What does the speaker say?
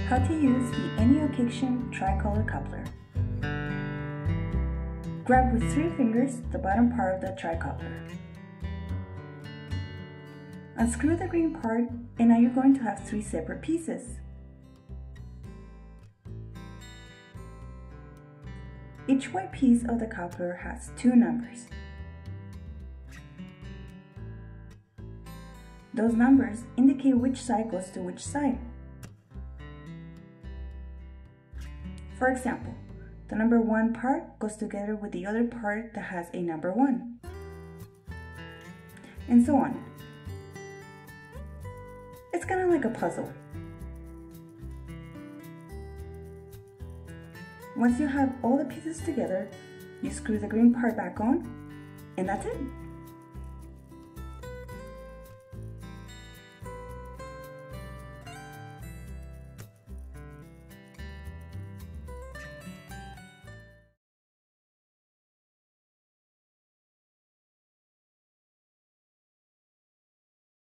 How to use the Any Occasion tricolor coupler. Grab with 3 fingers the bottom part of the tricoupler. Unscrew the green part, and now you're going to have 3 separate pieces. Each white piece of the coupler has 2 numbers. Those numbers indicate which side goes to which side. For example, the number 1 part goes together with the other part that has a number 1. And so on. It's kind of like a puzzle. Once you have all the pieces together, you screw the green part back on, and that's it.